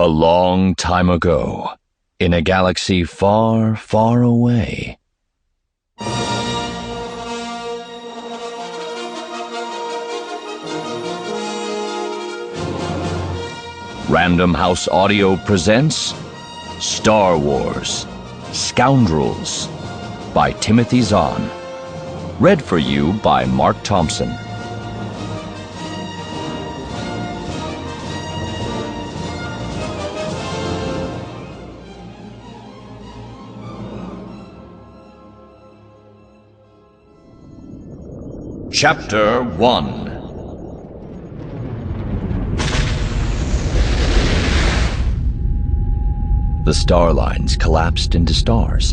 A long time ago, in a galaxy far, far away. Random House Audio presents Star Wars Scoundrels by Timothy Zahn. Read for you by Marc Thompson. Chapter 1. The star lines collapsed into stars,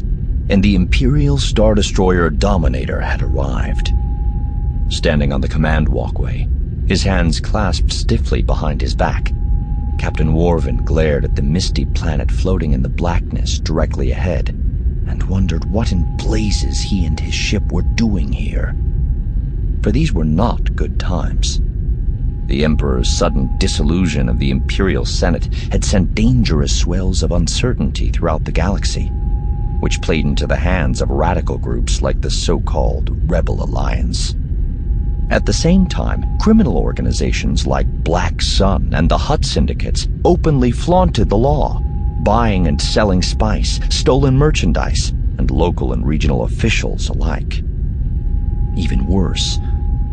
and the Imperial Star Destroyer Dominator had arrived. Standing on the command walkway, his hands clasped stiffly behind his back, Captain Worven glared at the misty planet floating in the blackness directly ahead, and wondered what in blazes he and his ship were doing here. For these were not good times. The Emperor's sudden dissolution of the Imperial Senate had sent dangerous swells of uncertainty throughout the galaxy, which played into the hands of radical groups like the so-called Rebel Alliance. At the same time, criminal organizations like Black Sun and the Hutt syndicates openly flaunted the law, buying and selling spice, stolen merchandise, and local and regional officials alike. Even worse,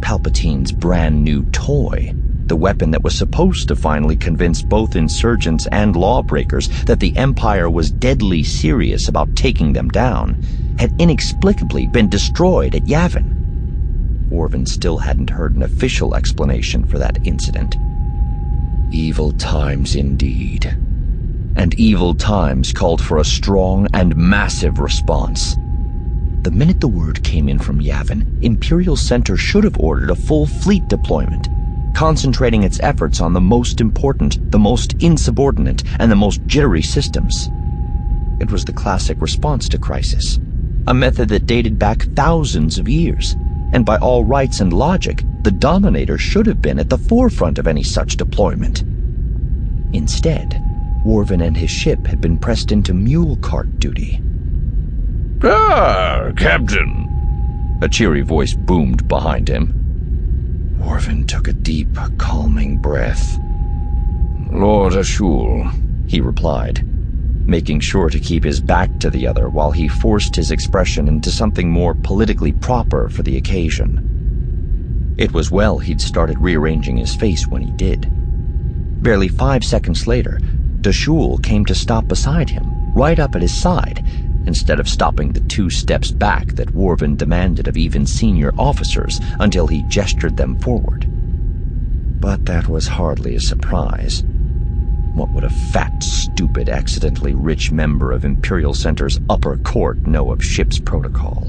Palpatine's brand new toy, the weapon that was supposed to finally convince both insurgents and lawbreakers that the Empire was deadly serious about taking them down, had inexplicably been destroyed at Yavin. Worven still hadn't heard an official explanation for that incident. Evil times indeed. And evil times called for a strong and massive response. The minute the word came in from Yavin, Imperial Center should have ordered a full fleet deployment, concentrating its efforts on the most important, the most insubordinate, and the most jittery systems. It was the classic response to crisis, a method that dated back thousands of years, and by all rights and logic, the Dominator should have been at the forefront of any such deployment. Instead, Worven and his ship had been pressed into mule cart duty. "Ah, Captain!" a cheery voice boomed behind him. Worven took a deep, calming breath. "Lord Ashul," he replied, making sure to keep his back to the other while he forced his expression into something more politically proper for the occasion. It was well he'd started rearranging his face when he did. Barely 5 seconds later, Dashul came to stop beside him, right up at his side, instead of stopping the 2 steps back that Worven demanded of even senior officers until he gestured them forward. But that was hardly a surprise. What would a fat, stupid, accidentally rich member of Imperial Center's upper court know of ship's protocol?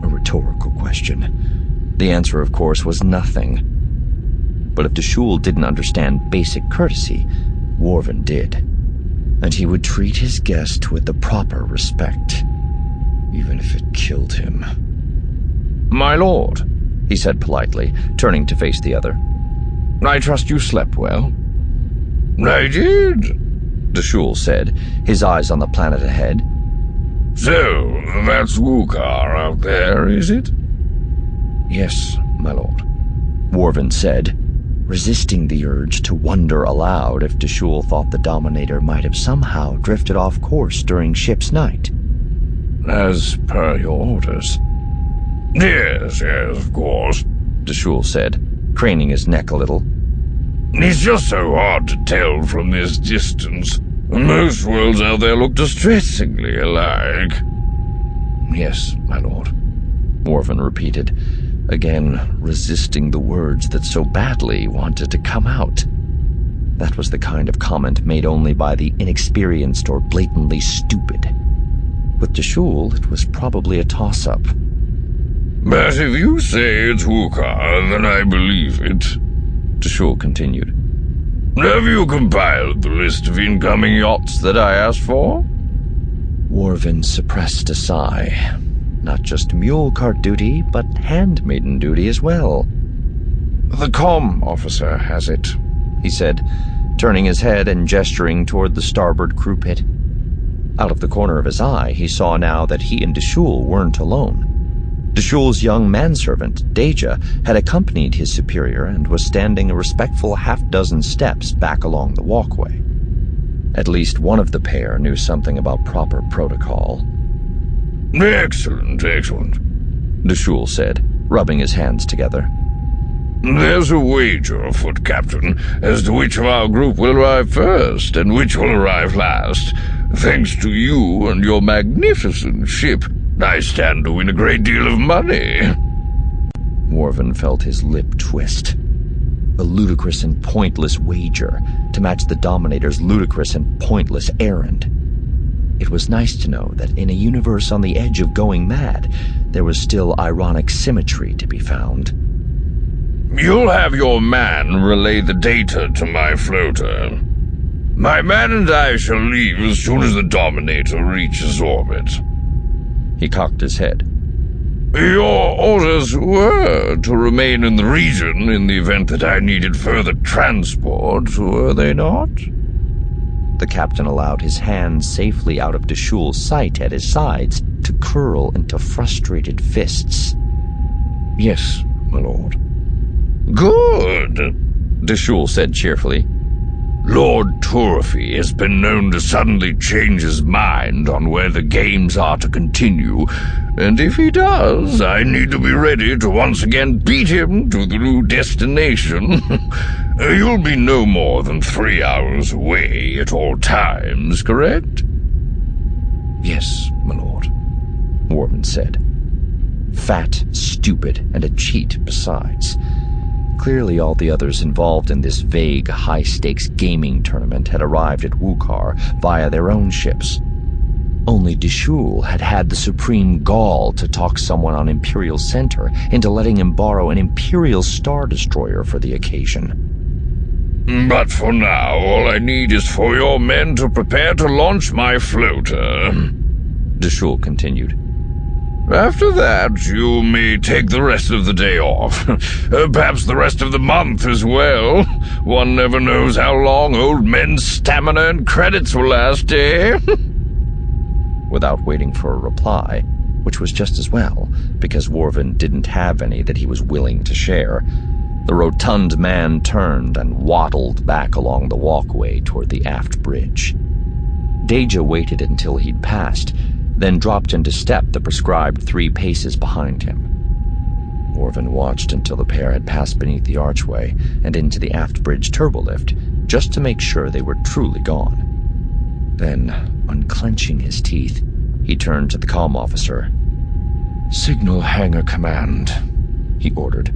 A rhetorical question. The answer, of course, was nothing. But if Dashul didn't understand basic courtesy, Worven did. And he would treat his guest with the proper respect, even if it killed him. "My lord," he said politely, turning to face the other. "I trust you slept well." "I did," Dashul said, his eyes on the planet ahead. "So, that's Wukar out there, is it?" "Yes, my lord," Worven said, resisting the urge to wonder aloud if Dashul thought the Dominator might have somehow drifted off course during ship's night. "As per your orders." Yes, of course," Dashul said, craning his neck a little. "It's just so hard to tell from this distance. Most worlds out there look distressingly alike." "Yes, my lord," Worven repeated, again resisting the words that so badly wanted to come out. That was the kind of comment made only by the inexperienced or blatantly stupid. With Dashul, it was probably a toss-up. "But if you say it's Wukar, then I believe it," Dashul continued. "Have you compiled the list of incoming yachts that I asked for?" Worven suppressed a sigh. Not just mule cart duty, but handmaiden duty as well. "The comm officer has it," he said, turning his head and gesturing toward the starboard crew pit. Out of the corner of his eye, he saw now that he and Deshul weren't alone. Deshul's young manservant, Deja, had accompanied his superior and was standing a respectful half-dozen steps back along the walkway. At least one of the pair knew something about proper protocol. Excellent, excellent, Deshul said, rubbing his hands together. There's a wager afoot, Captain, as to which of our group will arrive first and which will arrive last. Thanks to you and your magnificent ship, I stand to win a great deal of money. Worven felt his lip twist. A ludicrous and pointless wager to match the Dominator's ludicrous and pointless errand. It was nice to know that in a universe on the edge of going mad, there was still ironic symmetry to be found. You'll have your man relay the data to my floater. My man and I shall leave as soon as the Dominator reaches orbit. He cocked his head. Your orders were to remain in the region in the event that I needed further transport, were they not? The captain allowed his hands safely out of Deshul's sight at his sides to curl into frustrated fists. Yes, my lord. Good, Deshul said cheerfully. Lord Turfy has been known to suddenly change his mind on where the games are to continue, and if he does, I need to be ready to once again beat him to the new destination. You'll be no more than 3 hours away at all times, correct? Yes, my lord, Worven said. Fat, stupid, and a cheat besides. Clearly all the others involved in this vague, high-stakes gaming tournament had arrived at Wukar via their own ships. Only Deshul had had the supreme gall to talk someone on Imperial Center into letting him borrow an Imperial Star Destroyer for the occasion. But for now, all I need is for your men to prepare to launch my floater, Deshul continued. After that, you may take the rest of the day off. Perhaps the rest of the month as well. One never knows how long old men's stamina and credits will last, eh? Without waiting for a reply, which was just as well, because Worven didn't have any that he was willing to share, the rotund man turned and waddled back along the walkway toward the aft bridge. Deja waited until he'd passed, then dropped into step the prescribed 3 paces behind him. Worven watched until the pair had passed beneath the archway and into the aft bridge turbolift, just to make sure they were truly gone. Then, unclenching his teeth, he turned to the comm officer. "Signal hangar command," he ordered.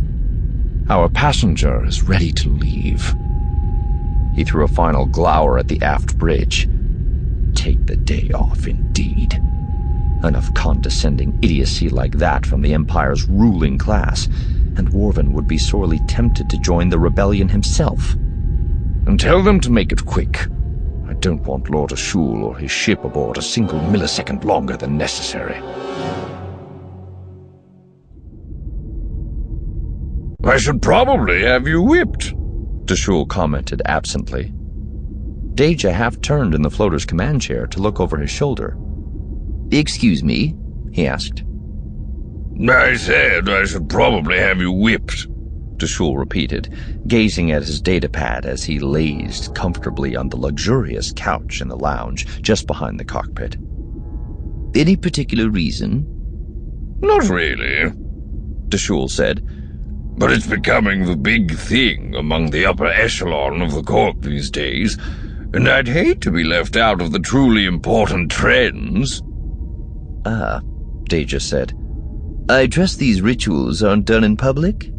"Our passenger is ready to leave." He threw a final glower at the aft bridge. Take the day off, indeed. Enough condescending idiocy like that from the Empire's ruling class, and Worven would be sorely tempted to join the rebellion himself. "And tell them to make it quick. I don't want Lord Ashul or his ship aboard a single millisecond longer than necessary." I should probably have you whipped, Deshul commented absently. Deja half-turned in the floater's command chair to look over his shoulder. "Excuse me?" he asked. I said I should probably have you whipped, Deshul repeated, gazing at his datapad as he lazed comfortably on the luxurious couch in the lounge just behind the cockpit. "Any particular reason?" Not really, Deshul said. But it's becoming the big thing among the upper echelon of the court these days, and I'd hate to be left out of the truly important trends. "Ah," Deja said. "I trust these rituals aren't done in public?"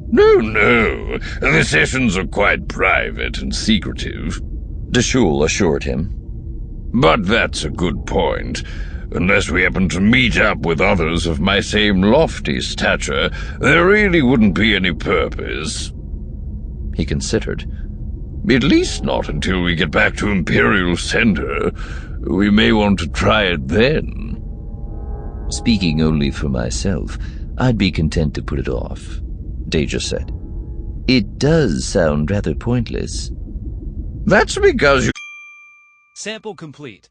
No, the sessions are quite private and secretive, Deshul assured him. But that's a good point. Unless we happen to meet up with others of my same lofty stature, there really wouldn't be any purpose. He considered. At least not until we get back to Imperial Center. We may want to try it then. "Speaking only for myself, I'd be content to put it off," Deja said. "It does sound rather pointless." That's because you... Sample complete.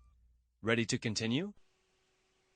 Ready to continue?